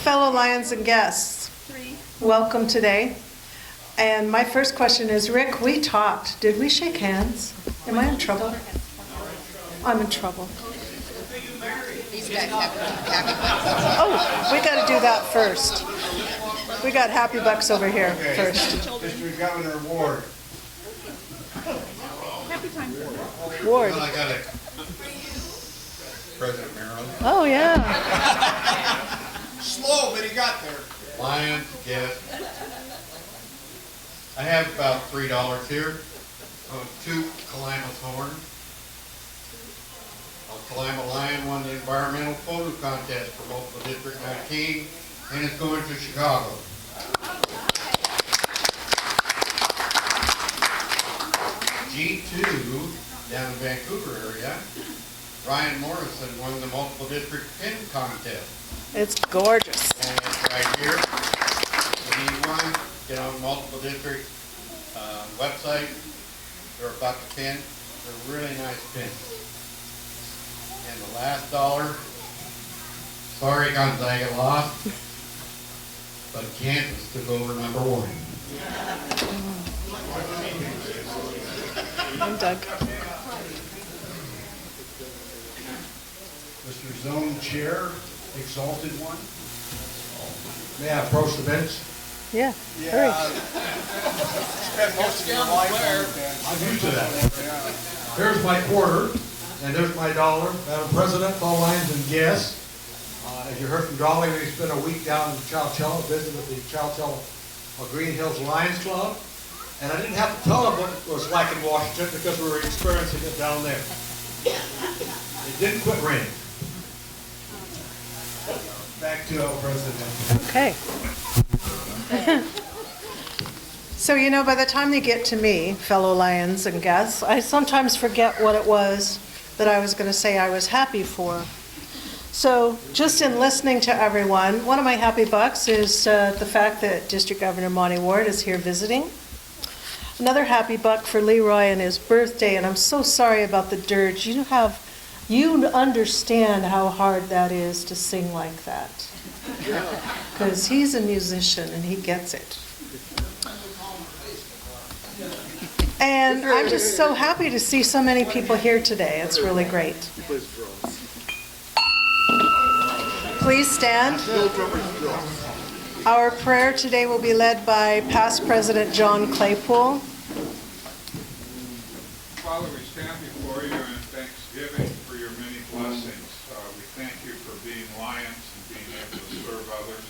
Fellow Lions and guests, welcome today. And my first question is, Rick, we talked. Did we shake hands? Am I in trouble? I'm in trouble. Oh, we got to do that first. We got Happy Bucks over here first. Mr. Governor Ward. Ward. Well, I got it. President Maryland. Oh, yeah. Slow, but he got there. Lions, yes. I have about $3 here. Two Calamus horns. A Kalama Lion won the environmental photo contest for local District 19, and it's going to Chicago. G2 down in Vancouver area. Ryan Morrison won the multiple district pin contest. It's gorgeous. And it's right here. If you want, get on multiple district website. They're about the pin. They're really nice pins. And the last dollar, sorry Gonzaga lost, but Kansas took over number one. I'm Doug. Mr. Zone Chair, Exalted One. May I approach the bench? Yeah. Yeah. Hurry. Spent most of your life on the bench. I'm used to that. Here's my quarter, and there's my dollar. Madam President, fellow Lions and guests, as you heard from Dolly, we spent a week down in Chowchilla, visiting with the Chowchilla Green Hills Lions Club. And I didn't have to tell them what it was like in Washington because we were experiencing it down there. It didn't quit raining. Back to our president. Okay. So, you know, by the time they get to me, fellow Lions and guests, I sometimes forget what it was that I was going to say I was happy for. So just in listening to everyone, one of my happy bucks is the fact that District Governor Monte Ward is here visiting. Another happy buck for Leroy and his birthday, and I'm so sorry about the dirge. You understand how hard that is to sing like that. Because he's a musician and he gets it. And I'm just so happy to see so many people here today. It's really great. Please stand. Our prayer today will be led by past President John Claypool. Father, we stand before you in thanksgiving for your many blessings. We thank you for being Lions and being able to serve others.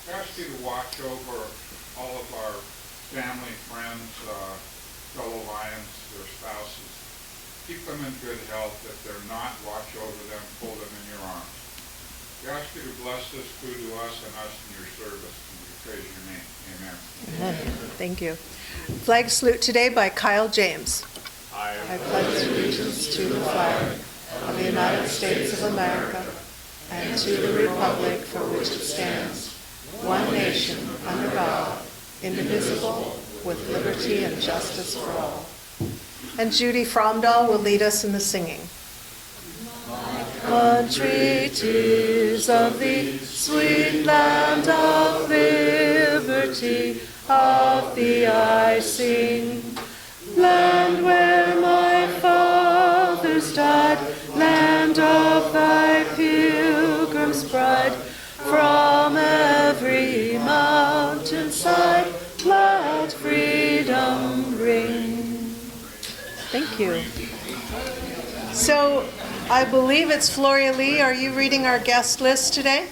We ask you to watch over all of our family, friends, fellow Lions, their spouses. Keep them in good health. If they're not, watch over them, pull them in your arms. We ask you to bless this food to us and us in your service. And we praise your name. Amen. Thank you. Flag salute today by Kyle James. I I pledge allegiance to the flag of the United States of America and to the republic for which it stands, one nation, under God, indivisible, with liberty and justice for all. And Judy Fromdahl will lead us in the singing. Country, 'tis of thee, sweet land of liberty, of thee I sing. Land where my fathers died, land of thy pilgrim's pride, from every mountainside, let freedom ring. Thank you. So, I believe it's Floria Lee. Are you reading our guest list today?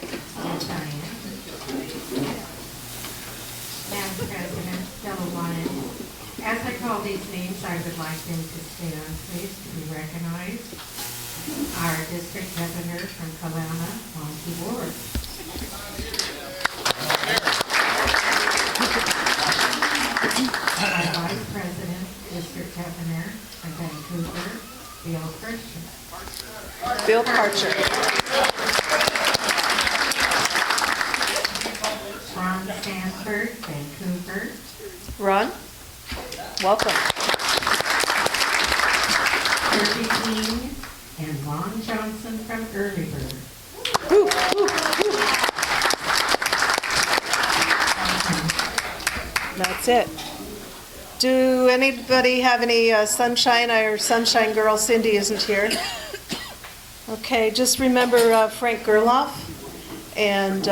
Madam President, fellow Lions, as I call these names, I would like them to stand, please, to be recognized. Our District Governor from Kalama, Monte Ward. Our Vice President, District Governor from Vancouver, Bill Christian. Bill Parcher. Ron Sanford, Vancouver. Ron, welcome. Kirby King and Ron Johnson from Early Bird. Woo, woo, woo. That's it. Do anybody have any sunshine? Our sunshine girl Cindy isn't here. Okay, just remember Frank Gerloff and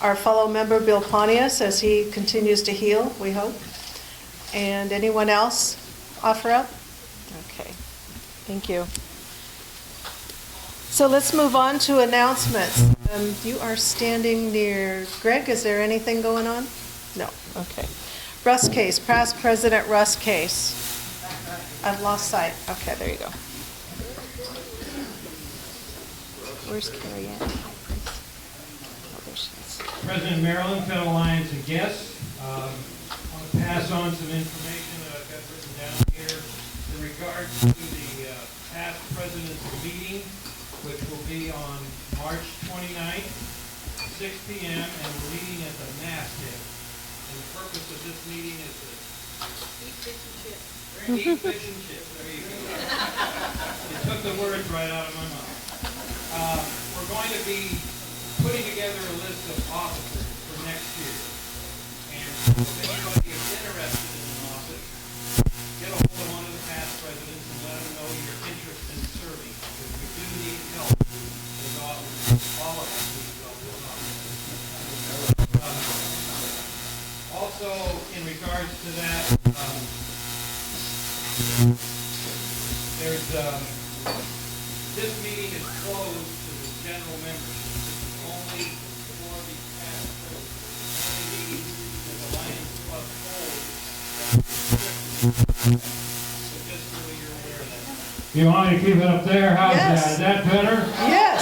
our fellow member Bill Pontius as he continues to heal, we hope. And anyone else offer up? Okay, thank you. So let's move on to announcements. You are standing near Greg. Is there anything going on? No, okay. Russ Case, past President Russ Case. I've lost sight. Okay, there you go. Where's Carrie Ann? Oh, there she is. President Maryland, fellow Lions and guests, I want to pass on some information that I've got written down here in regards to the past president's meeting, which will be on March 29th, 6 p.m., and we're meeting at the masthead. And the purpose of this meeting is to eat fish and chips. Eat fish and chips. There you go. You took the words right out of my mouth. We're going to be putting together a list of officers for next year. And if anybody is interested in an office, get a hold of one of the past presidents and let them know you're interested in serving. Because we do need help with all of us need help with officers. Also, in regards to that, this meeting is closed to the general membership. This is only for the past presidents. Any meeting that the Lions Club holds that is restricted. So just so you're aware of that. You want me to keep it up there? How's Yes. that? Is that better? Yes.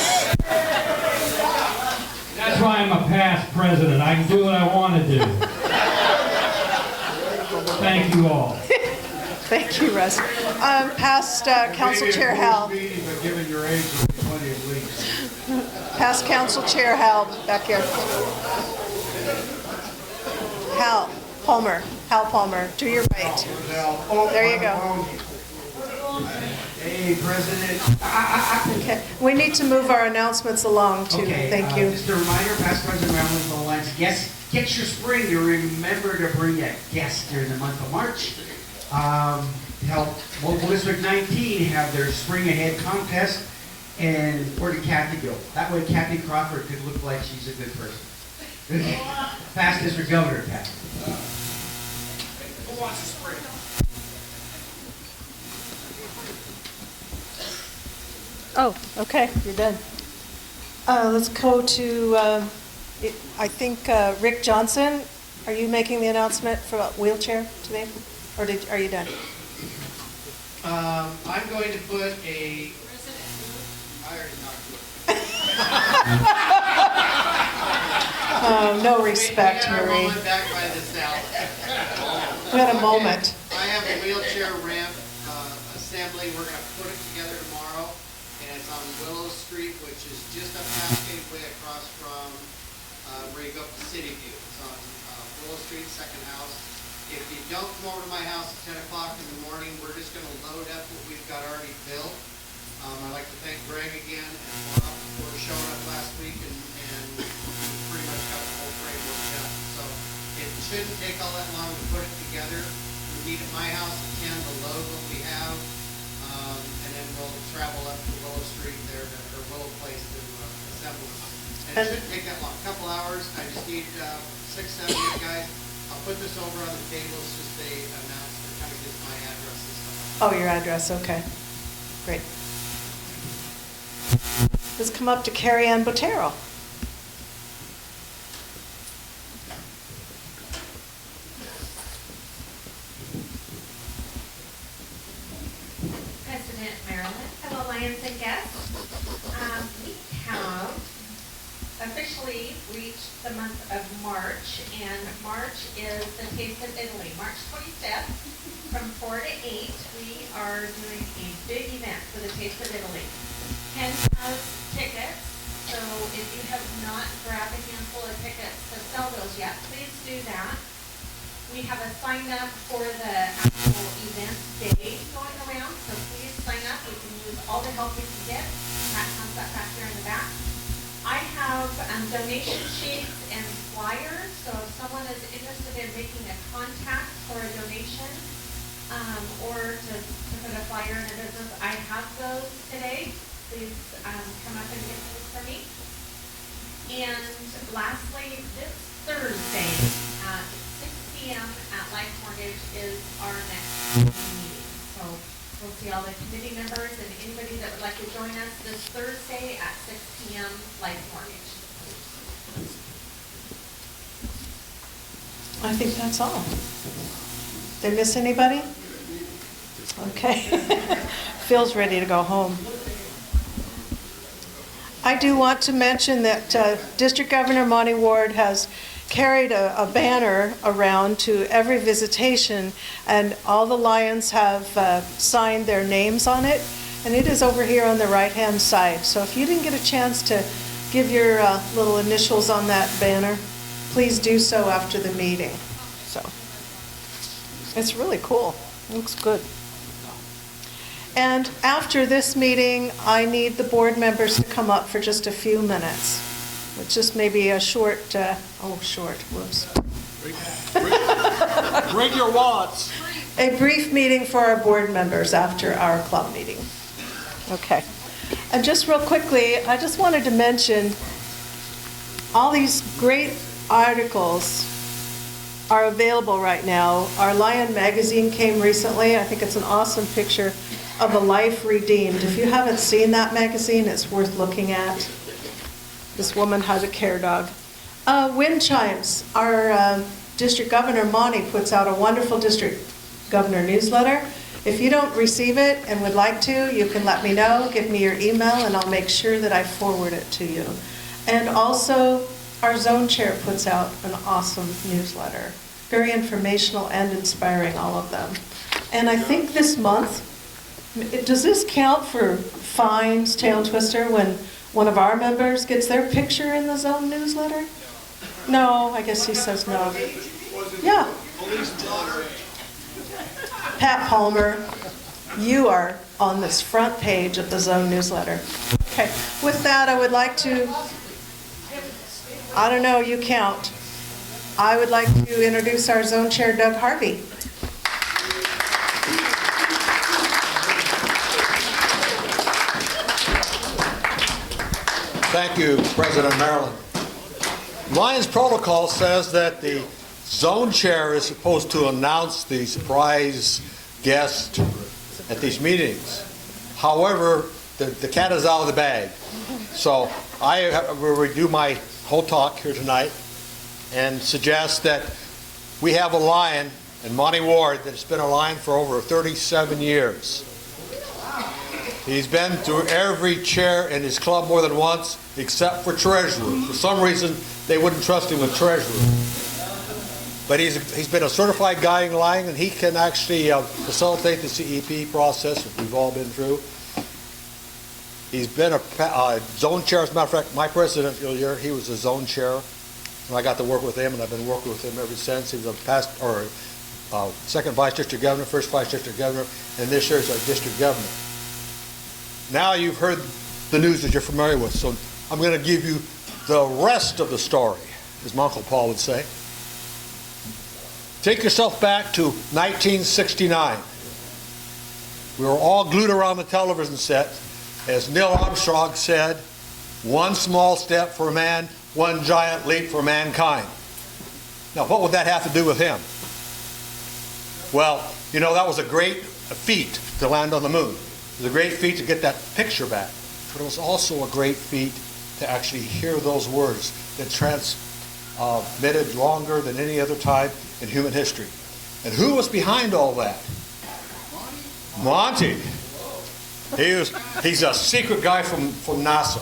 That's why I'm a past president. I can do what I want to do. Thank you all. Thank you, Russ. Past Council Chair Hal. Meeting, but given your age, there'll be plenty of leaks. Past Council Chair Hal, back here. Hal Palmer, to your right. There you go. Hey, President. Okay, we need to move our announcements along too. Okay, Thank you. Just a reminder, past President Maryland Fellow Lions guests, get your spring. You remember to bring a guest during the month of March. Help Local District 19 have their Spring Ahead contest, and where did Kathy go? That way Kathy Crawford could look like she's a good person. Past District Governor, Kathy. Who wants a spring? Oh, okay, you're done. Let's go to, I think, Rick Johnson. Are you making the announcement for a wheelchair today? Or are you done? I'm going to put a... I already knocked it. Oh, no respect, We got our Marie. moment back by the salad. We had a moment. I have a wheelchair ramp assembly. We're going to put it together tomorrow. And it's on Willow Street, which is just up Cascade Way across from where you go up to City View. It's on Willow Street, second house. If you don't come over to my house at 10 o'clock in the morning, we're just going to load up what we've got already built. I'd like to thank Greg again and Bob for showing up last week and pretty much got the whole framework done. So it shouldn't take all that long to put it together. We meet at my house at 10 to load what we have, and then we'll travel up to Willow Street there, or Willow Place to assemble it. And it shouldn't take that long, a couple hours. I just need 6, 7, 8 guys. I'll put this over on the table, it's just a announcement, kind of gives my address and stuff. Oh, your address, okay. Great. Let's come up to Carrie Ann Botero. President Maryland, fellow Lions and guests, we have officially reached the month of March, and March is the Taste of Italy. March 25th, from 4 to 8, we are doing a big event for the Taste of Italy. Ken has tickets, so if you have not grabbed a handful of tickets to sell those yet, please do that. We have a sign up for the actual event day going around, so please sign up. We can use all the help we can get. That comes up back here in the back. I have donation sheets and flyer, so if someone is interested in making a contact for a donation, or to put a flyer in a business, I have those today. Please come up and get those for me. And lastly, this Thursday at 6 p.m. at Life Mortgage is our next meeting. So we'll see all the committee members and anybody that would like to join us this Thursday at 6 p.m. Life Mortgage. I think that's all. Did I miss anybody? Okay. Phil's ready to go home. I do want to mention that District Governor Monte Ward has carried a banner around to every visitation, and all the Lions have signed their names on it, and it is over here on the right-hand side. So if you didn't get a chance to give your little initials on that banner, please do so after the meeting. So it's really cool. Looks good. And after this meeting, I need the board members to come up for just a few minutes. It's just maybe a short, whoops. Bring your wallets. A brief meeting for our board members after our club meeting. Okay. And just real quickly, I just wanted to mention all these great articles are available right now. Our Lion magazine came recently. I think it's an awesome picture of a life redeemed. If you haven't seen that magazine, it's worth looking at. This woman has a care dog. Wind chimes. Our District Governor Monte puts out a wonderful District Governor newsletter. If you don't receive it and would like to, you can let me know, give me your email, and I'll make sure that I forward it to you. And also, our zone chair puts out an awesome newsletter. Very informational and inspiring, all of them. And I think this month, does this count for fines, tail twister, when one of our members gets their picture in the zone newsletter? No, I guess he says no. Yeah. Pat Palmer, you are on this front page of the zone newsletter. Okay, with that, I would like to, I don't know, you count. I would like to introduce our zone chair, Doug Harvey. Thank you, President Maryland. Lions protocol says that the zone chair is supposed to announce the surprise guest at these meetings. However, the cat is out of the bag. So I will redo my whole talk here tonight and suggest that we have a Lion in Monte Ward that's been a Lion for over 37 years. He's been through every chair in his club more than once, except for treasurer. For some reason, they wouldn't trust him with treasurer. But he's been a certified guiding Lion, and he can actually facilitate the CEP process that we've all been through. He's been a zone chair. As a matter of fact, my presidential year, he was a zone chair. And I got to work with him, and I've been working with him ever since. He was a second vice district governor, first vice district governor, and this year is our district governor. Now you've heard the news that you're familiar with, so I'm going to give you the rest of the story, as my Uncle Paul would say. Take yourself back to 1969. We were all glued around the television set. As Neil Armstrong said, one small step for man, one giant leap for mankind. Now, what would that have to do with him? Well, you know, that was a great feat to land on the moon. It was a great feat to get that picture back. But it was also a great feat to actually hear those words that transmitted longer than any other time in human history. And who was behind all that? Monte. He's a secret guy from NASA.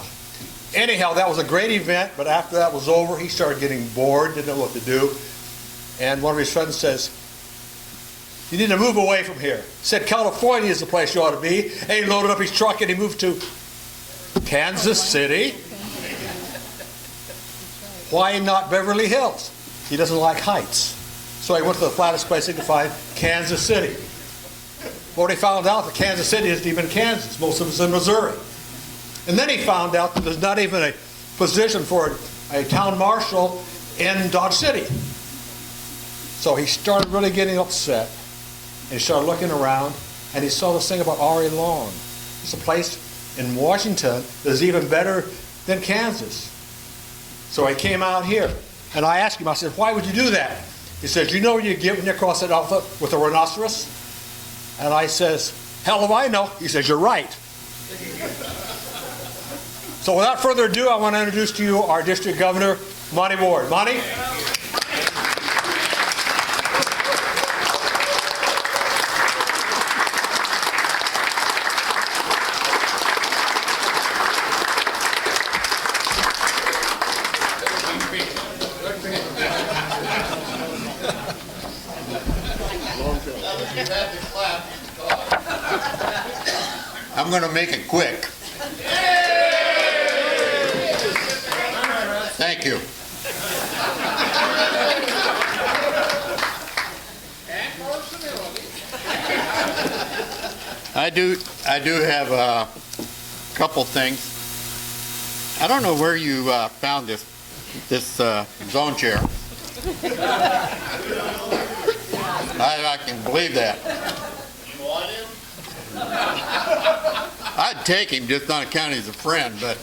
Anyhow, that was a great event, but after that was over, he started getting bored, didn't know what to do. And one of his friends says, "You need to move away from here." He said, "California is the place you ought to be." And he loaded up his truck and he moved to Kansas City. Why not Beverly Hills? He doesn't like heights. So he went to the flattest place he could find, Kansas City. Well, he found out that Kansas City isn't even Kansas. Most of it's in Missouri. And then he found out that there's not even a position for a town marshal in Dodge City. So he started really getting upset, and he started looking around, and he saw this thing about RA Lawn. It's a place in Washington that's even better than Kansas. So he came out here, and I asked him, I said, why would you do that? He says, you know where you get when you cross that outfit with a rhinoceros? And I says, hell if I know. He says, you're right. So without further ado, I want to introduce to you our District Governor, Monte Ward. Monte? I'm going to make it quick. Thank you. I do have a couple things. I don't know where you found this zone chair. I can believe that. You want him? I'd take him, just on account he's a friend, but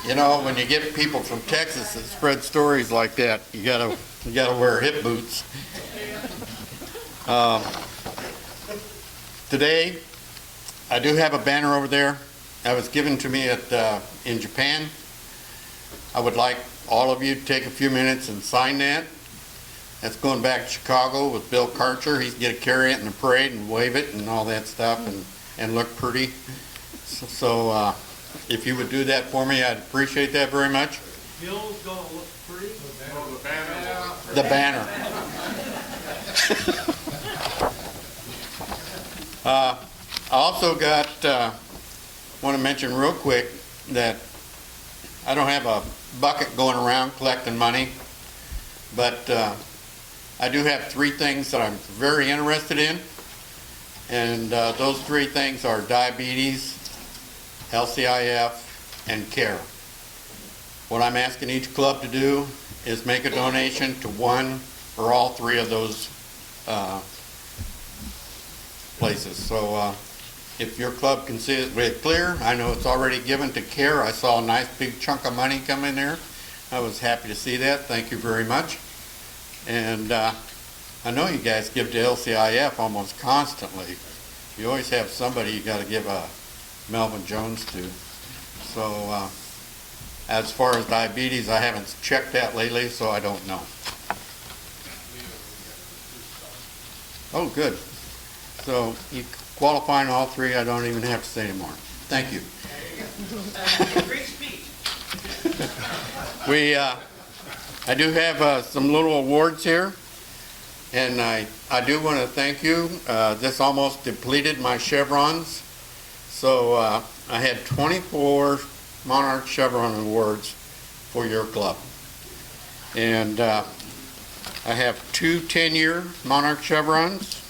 you know, when you get people from Texas that spread stories like that, you gotta wear hip boots. Today, I do have a banner over there that was given to me in Japan. I would like all of you to take a few minutes and sign that. That's going back to Chicago with Bill Karcher. He's going to carry it in the parade and wave it and all that stuff and look pretty. So if you would do that for me, I'd appreciate that very much. Bill's gonna look pretty. The banner. I also want to mention real quick that I don't have a bucket going around collecting money, but I do have 3 things that I'm very interested in, and those 3 things are diabetes, LCIF, and care. What I'm asking each club to do is make a donation to one or all 3 of those places. So if your club can see it clear, I know it's already given to care. I saw a nice big chunk of money come in there. I was happy to see that. Thank you very much. And I know you guys give to LCIF almost constantly. You always have somebody you got to give Melvin Jones to. So as far as diabetes, I haven't checked that lately, so I don't know. Oh, good. So you qualify in all 3. I don't even have to say anymore. Thank you. Great speech. I do have some little awards here, and I do want to thank you. This almost depleted my chevrons, so I had 24 Monarch Chevron awards for your club, and I have 2 10-year Monarch Chevrons,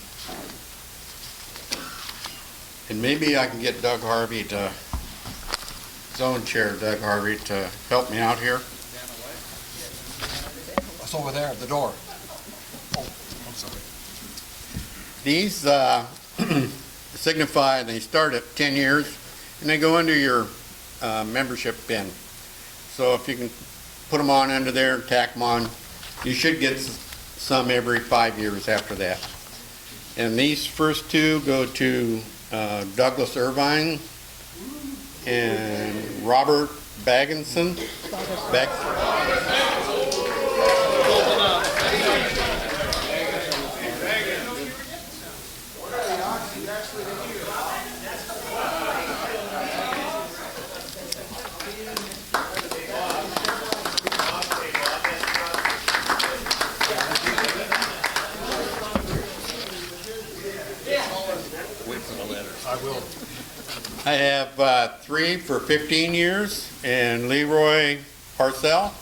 and maybe I can get Doug Harvey zone chair Doug Harvey to help me out here. It's over there at the door. Oh, I'm sorry. These signify they start at 10 years and they go under your membership bin. So if you can put them on under there, tack them on, you should get some every 5 years after that. And these first 2 go to Douglas Irvine and Robert Bagginson. I have 3 for 15 years, and Leroy Parcell,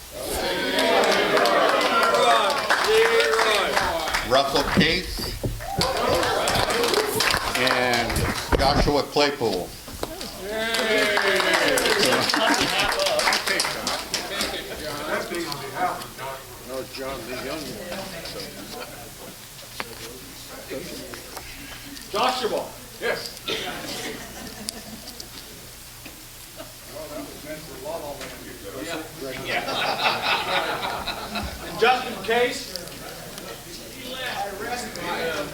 Russell Case, and Joshua Claypool. bocce ball. Yes. And just in case, I rest my,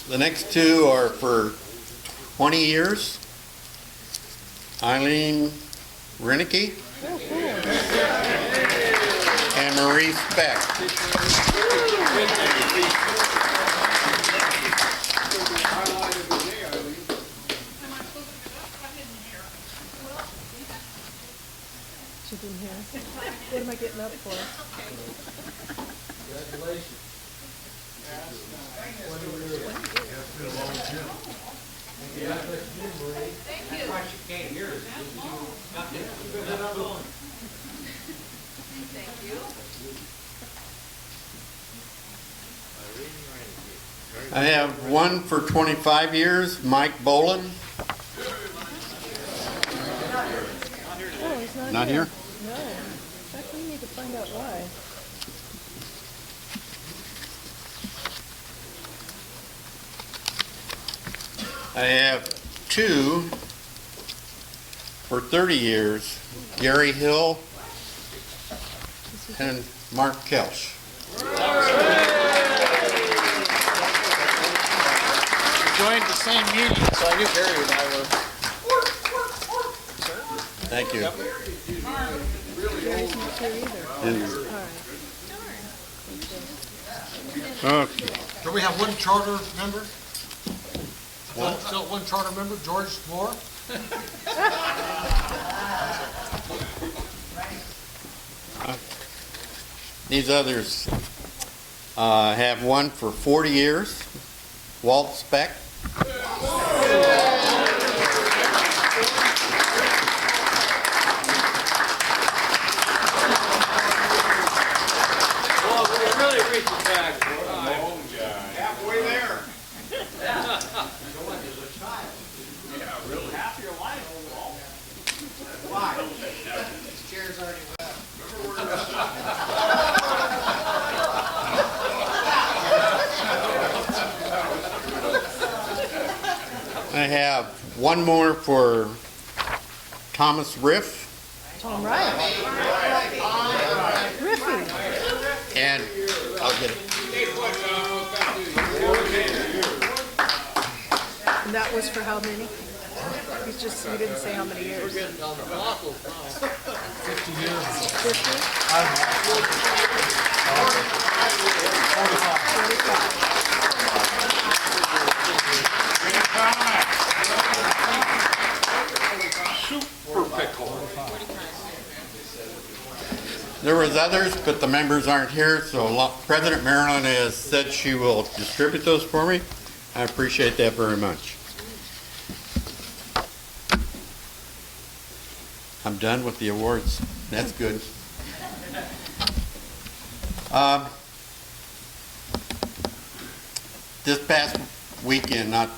The next two are for 20 years. Eileen Renicky and Marie Speck. She didn't hear. What am I getting up for? I have one for 25 years, Mike Bolin. Oh, he's Not here? No. In fact, we need to find out why. I have two for 30 years, Gary Hill and Mark Kelch. joined the same meeting, so I knew Gary and I were. Thank you. Gary's not here either. All right. Okay. Do we have one charter member? Still one charter member, George Moore? These others have one for 40 years, Walt Speck. Well, we really reached back. Halfway there. Half your life. Why? This chair's already I have one more for Thomas Riff Tom Ryan. Riffy. and I'll get it. And that was for how many? He didn't say how many years. 50 years. 45. super pickle. There was others, but the members aren't here, so President Marilyn has said she will distribute those for me. I appreciate that very much. I'm done with the awards. That's good. This past weekend, not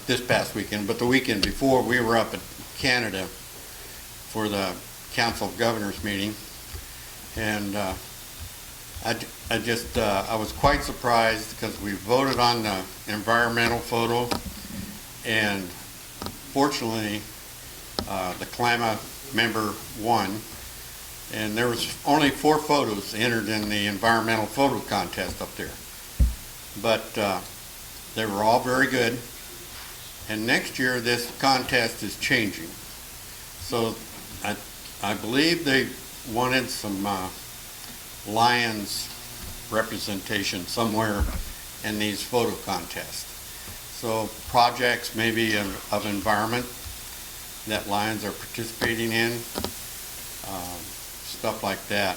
this past weekend, but the weekend before, we were up in Canada for the Council of Governors meeting, and I was quite surprised because we voted on the environmental photo, and fortunately, the Klamath member won, and there was only 4 photos entered in the environmental photo contest up there, but they were all very good. And next year this contest is changing, so I believe they wanted some Lions representation somewhere in these photo contests. So projects maybe of environment that Lions are participating in, stuff like that.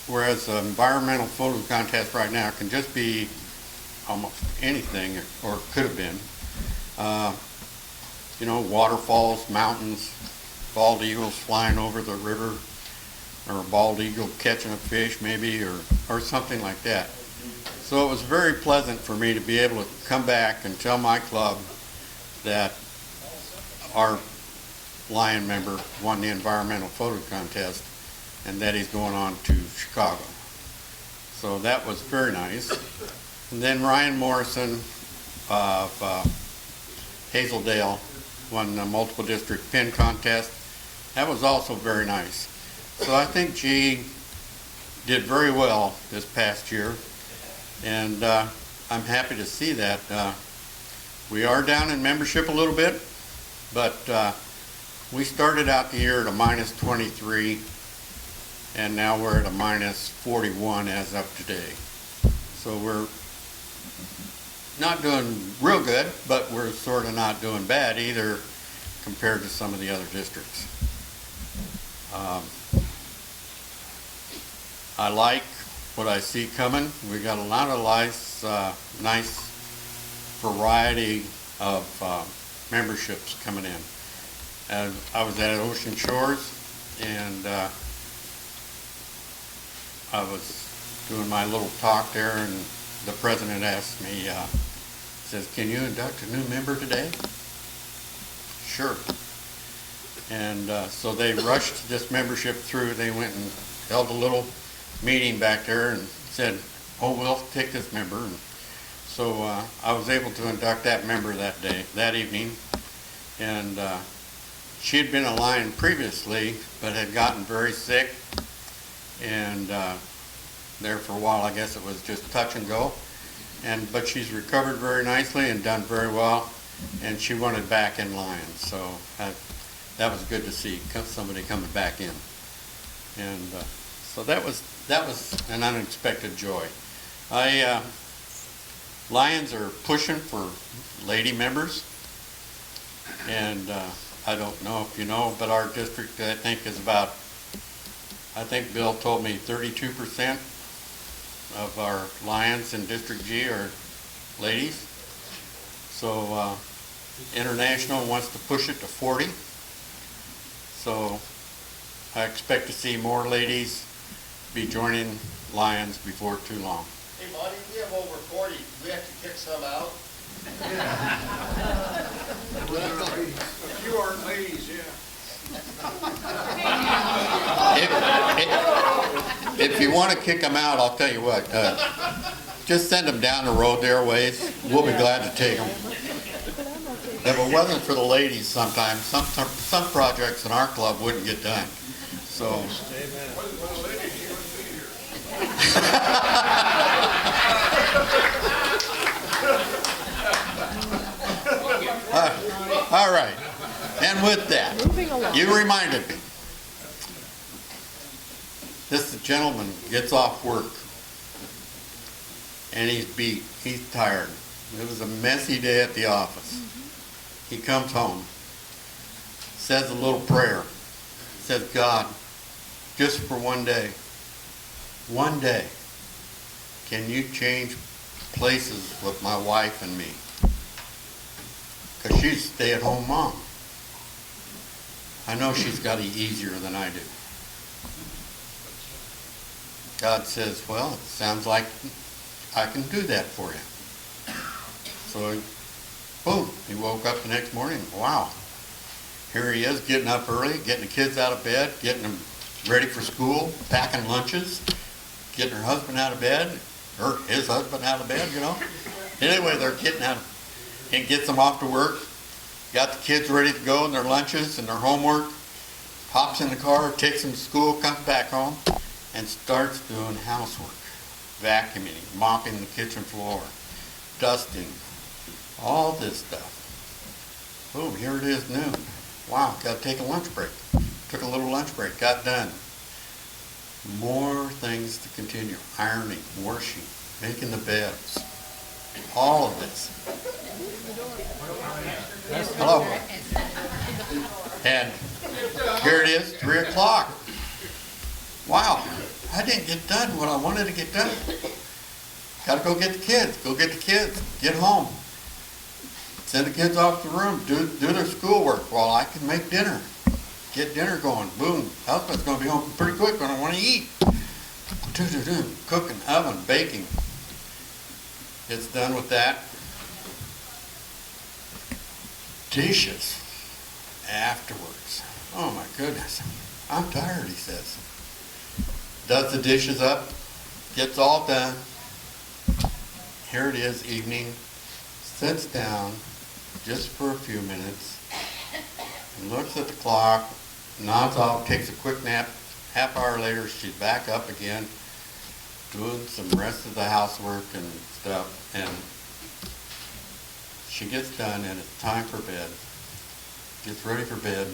Whereas the environmental photo contest right now can just be almost anything, or could have been. Waterfalls, mountains, bald eagles flying over the river, or a bald eagle catching a fish maybe, or something like that. So it was very pleasant for me to be able to come back and tell my club that our Lion member won the environmental photo contest, and that he's going on to Chicago. So that was very nice. And then Ryan Morrison of Hazeldale won the multiple district pin contest. That was also very nice. So I think G did very well this past year, and I'm happy to see that. We are down in membership a little bit, but we started out the year at a -23, and now we're at a -41 as of today. So we're not doing real good, but we're sort of not doing bad either compared to some of the other districts. I like what I see coming. We got a lot of nice variety of memberships coming in. And I was at Ocean Shores, and I was doing my little talk there, and the president asked me, says, "Can you induct a new member today?" Sure. And so they rushed this membership through. They went and held a little meeting back there and said, "Oh, we'll take this member." And so I was able to induct that member that evening. And she had been a Lion previously, but had gotten very sick. And there for a while, I guess it was just touch and go. But she's recovered very nicely and done very well. And she wanted back in Lions. So that was good to see somebody coming back in. And so that was an unexpected joy. Lions are pushing for lady members, and I don't know if you know, but our district, I think, is about, I think Bill told me 32% of our Lions in District G are ladies. So International wants to push it to 40. So I expect to see more ladies be joining Lions before too long. Hey, buddy, we have over 40. We have to kick some out. A few aren't ladies, yeah. If you want to kick them out, I'll tell you what, just send them down the road their ways. We'll be glad to take them. If it wasn't for the ladies sometimes, some projects in our club wouldn't get done. So. All right. And with that, you reminded me. This gentleman gets off work and he's beat. He's tired. It was a messy day at the office. He comes home, says a little prayer, says, "God, just for one day, can you change places with my wife and me?" Because she's a stay-at-home mom. I know she's got it easier than I do. God says, "Well, it sounds like I can do that for you." So, boom, he woke up the next morning. Wow. Here he is, getting up early, getting the kids out of bed, getting them ready for school, packing lunches, getting her husband out of bed, or his husband out of bed, you know. Anyway, they're getting out, and gets them off to work, got the kids ready to go and their lunches and their homework, hops in the car, takes them to school, comes back home, and starts doing housework, vacuuming, mopping the kitchen floor, dusting, all this stuff. Boom, here it is noon. Wow, got to take a lunch break. Took a little lunch break, got done. More things to continue. Ironing, washing, making the beds. All of this. Hello. And here it is, 3 o'clock. Wow, I didn't get done what I wanted to get done. Got to go get the kids, get home. Send the kids off to the room, do their schoolwork while I can make dinner. Get dinner going, boom. Husband's going to be home pretty quick when I want to eat. Cooking, oven, baking. It's done with that. Dishes. afterwards. Oh my goodness, I'm tired, he says. Does the dishes up, gets all done. Here it is, evening, sits down just for a few minutes, and looks at the clock, nods off, takes a quick nap. Half hour later, she's back up again, doing some rest of the housework and stuff, and she gets done, and it's time for bed. Gets ready for bed.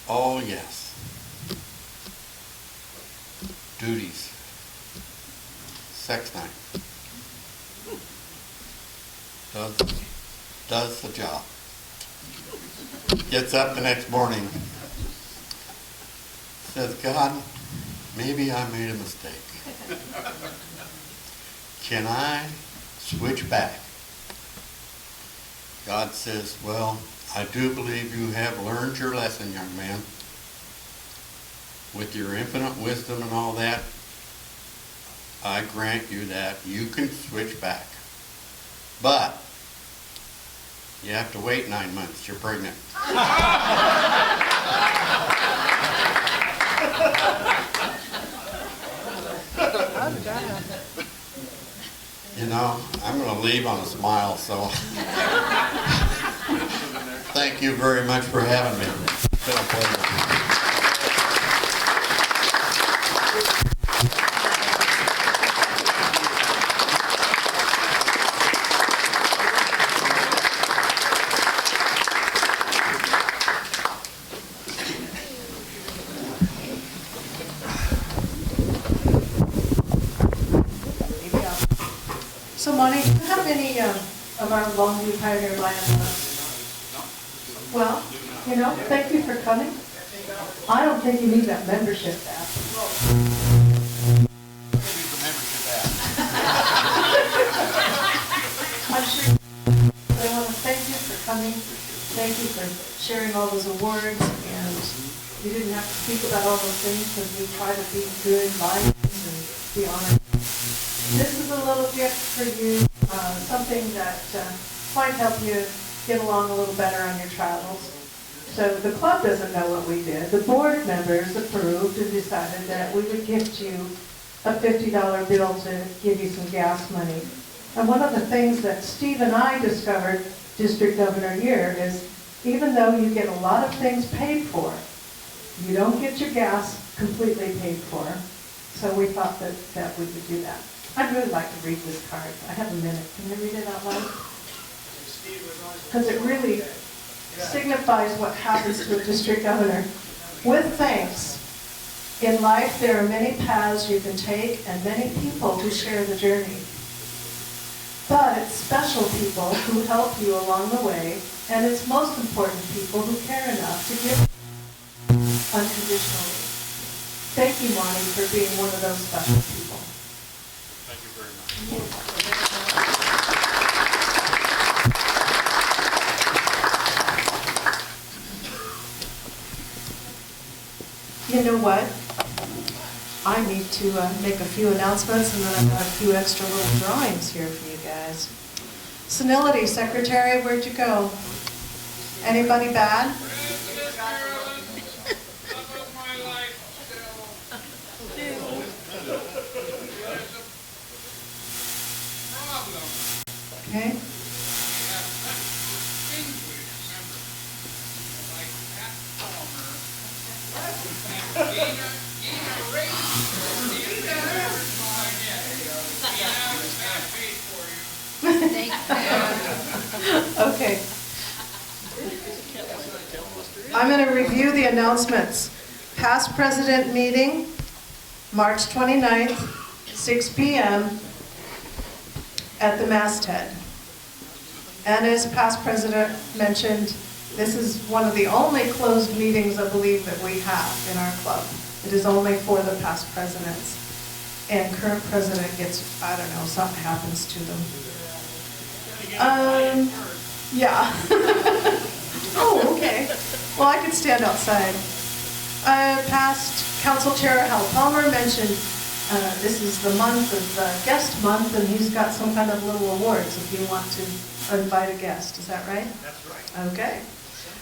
Oh yes. Duties. Sex night. Does the job. Gets up the next morning. Says, God, maybe I made a mistake. Can I switch back? God says, well, I do believe you have learned your lesson, young man. With your infinite wisdom and all that, I grant you that you can switch back. But you have to wait 9 months. You're pregnant. You know, I'm going to leave on a smile, so thank you very much for having me. It's been a pleasure. So Monty, do you have any of our Longview Pioneer Lions Club? Well, you know, thank you for coming. I don't think you need that membership app. I'm sure. But I want to thank you for coming. Thank you for sharing all those awards, and you didn't have to speak about all those things because we try to be good lions and be honored. This is a little gift for you, something that might help you get along a little better on your travels. So the club doesn't know what we did. The board members approved and decided that we would gift you a $50 bill to give you some gas money. And one of the things that Steve and I discovered District Governor year is even though you get a lot of things paid for, you don't get your gas completely paid for. So we thought that we could do that. I'd really like to read this card. I have a minute. Can I read it out loud? Because it really signifies what happens to a district governor. With thanks, in life there are many paths you can take and many people who share the journey. But it's special people who help you along the way, and it's most important people who care enough to give unconditionally. Thank you, Monty, for being one of those special people. Thank you very much. You know what? I need to make a few announcements, and then I've got a few extra little drawings here for you guys. Senility Secretary, where'd you go? Anybody bad? Okay. Okay. I'm going to review the announcements. Past President meeting, March 29th, 6 p.m. at the masthead. And as past president mentioned, this is one of the only closed meetings, I believe, that we have in our club. It is only for the past presidents. And current president gets, I don't know, something happens to them. Yeah. Oh, okay. Well, I could stand outside. Past Council Chair Hal Palmer mentioned this is the month of guest month, and he's got some kind of little awards if you want to invite a guest. Is that right? That's right. Okay.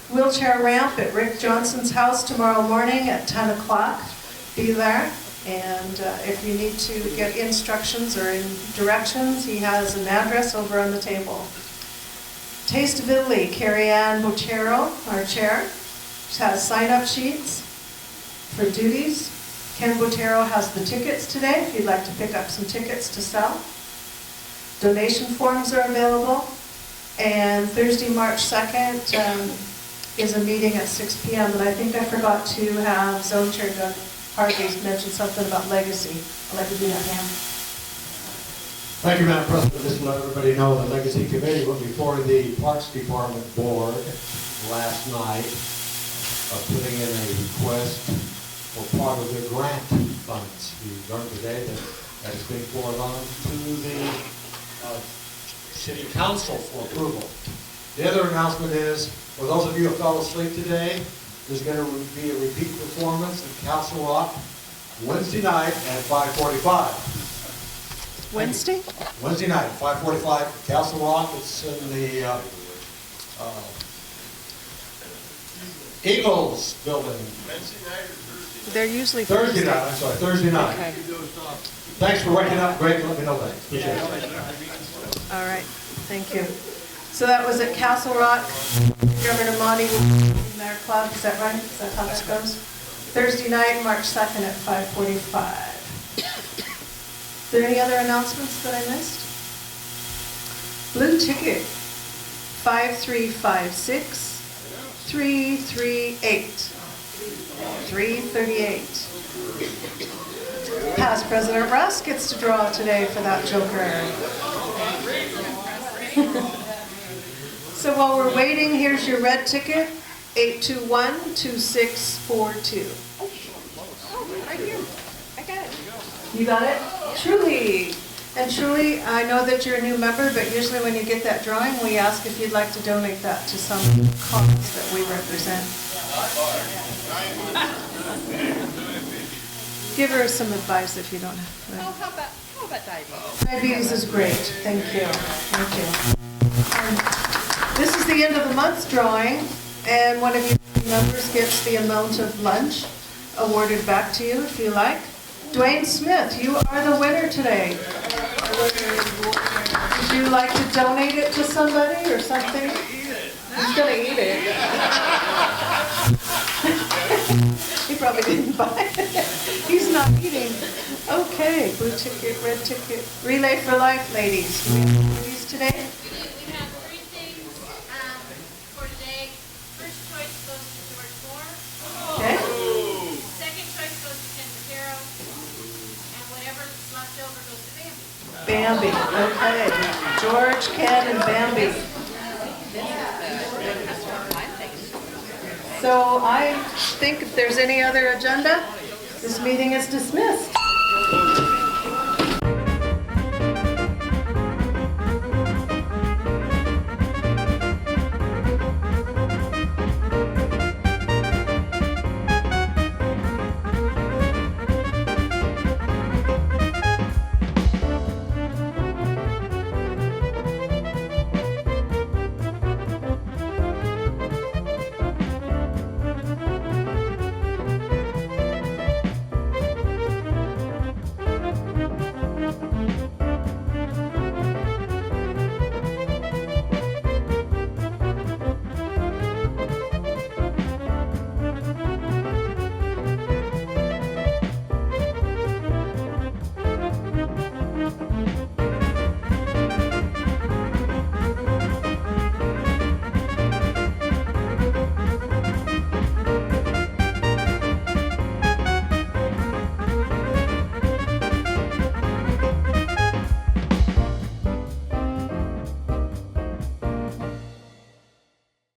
Wheelchair ramp at Rick Johnson's house tomorrow morning at 10 o'clock. Be there. And if you need to get instructions or directions, he has an address over on the table. Taste of Italy, Carrie Ann Bocero, our chair, has sign-up sheets for duties. Ken Botero has the tickets today, if you'd like to pick up some tickets to sell. Donation forms are available. And Thursday, March 2nd is a meeting at 6 p.m. And I think I forgot to have Zone Chair Doug Harvey's mention something about legacy. I'd like to do that now. Thank you, Madam President. Just to let everybody know, the Legacy Committee went before the Parks Department Board last night putting in a request for part of their grant funds. We learned today that it's being forwarded on to the City Council for approval. The other announcement is, for those of you who fell asleep today, there's going to be a repeat performance at Castle Rock Wednesday night at 5:45. Wednesday? Wednesday night, 5:45, at Castle Rock. It's in the Eagles building. They're usually Thursday night, I'm sorry, Thursday night. Okay. Thanks for waking up, Greg. Let me know that. Appreciate it. All right, thank you. So that was at Castle Rock, Governor Monte in their club, is that right? Is that how that goes? Thursday night, March 2nd at 5:45. Is there any other announcements that I missed? Blue ticket, 5356 338. 338. Past President Russ gets to draw today for that joker. So while we're waiting, here's your red ticket, 821-2642. Oh, right here. I got it. You got it? Truly. And Truly, I know that you're a new member, but usually when you get that drawing, we ask if you'd like to donate that to some cause that we represent. Give her some advice if you don't have. Oh, how about diabetes? Diabetes is great. Thank you. Thank you. This is the end of the month drawing, and one of you members gets the amount of lunch awarded back to you if you like. Dwayne Smith, you are the winner today. Would you like to donate it to somebody or something? He's going to eat it. He probably didn't buy it. He's not eating. Okay, blue ticket, red ticket. Relay for Life, ladies. Do we have these today? We have three things for today. First choice goes to George Moore. Okay. Second choice goes to Ken Patero. And whatever's left over goes to Bambi, Bambi. okay. George, Ken, and Bambi. So I think if there's any other agenda, this meeting is dismissed.